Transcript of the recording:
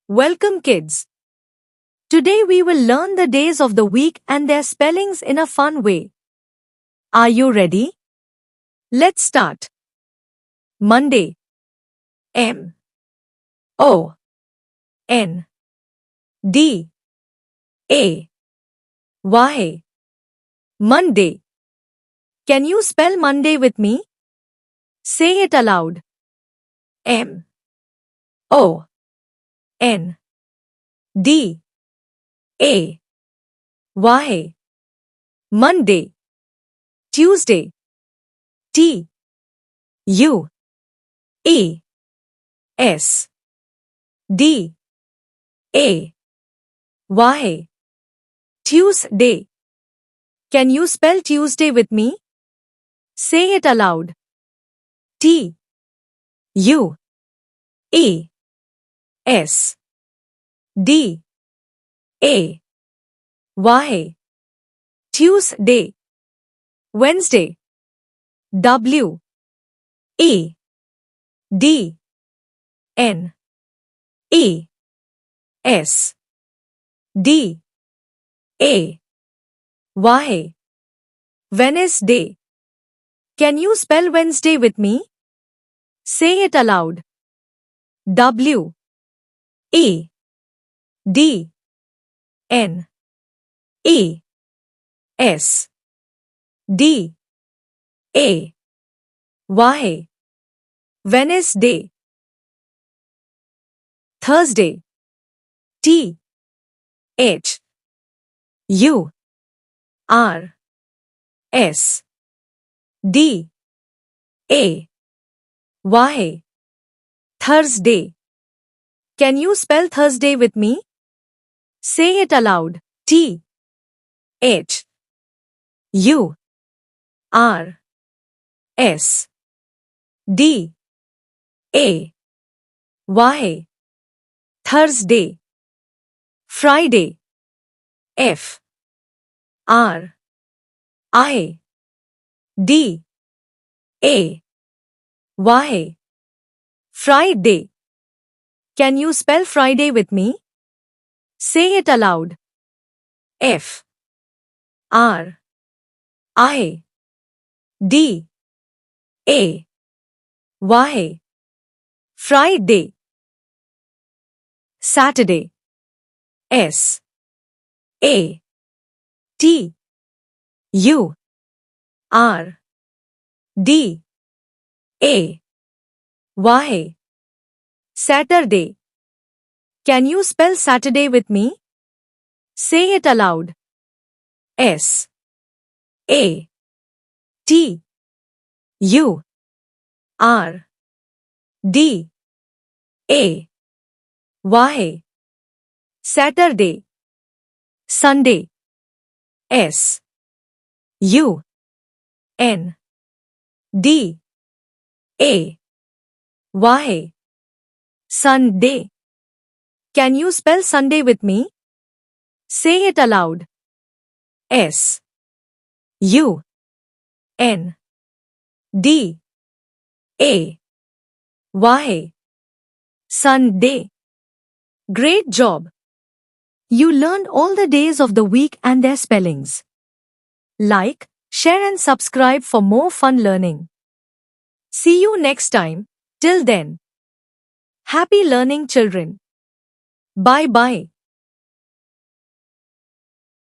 Welcome kids. Today we will learn the days of the week and their spellings in a fun way. Are you ready? Let's start. Monday. M O N D A Y. Monday. Can you spell Monday with me? Say it aloud. M O N D A Y. Monday. Tuesday. T U E S D A Y. Tuesday. Can you spell Tuesday with me? Say it aloud. T U E S D A Y. Tuesday. Wednesday. W E D N E S D A Y. Wednesday. Can you spell Wednesday with me? Say it aloud. W E D N E S D A Y. Wednesday. Thursday. T H U R S D A Y. Thursday. Can you spell Thursday with me? Say it aloud. T H U R S D A Y. Thursday. Friday. F R I D A Y. Friday. Can you spell Friday with me? Say it aloud. F R I D A Y. Friday. Saturday. S A T U R D A Y. Saturday. Can you spell Saturday with me? Say it aloud. S A T U R D A Y. Saturday. Sunday. S U N D A Y. Sunday. Can you spell Sunday with me? Say it aloud. S U N D A Y. Sunday. Great job! You learned all the days of the week and their spellings. Like, share and subscribe for more fun learning. See you next time. Till then. Happy learning, children. Bye-bye.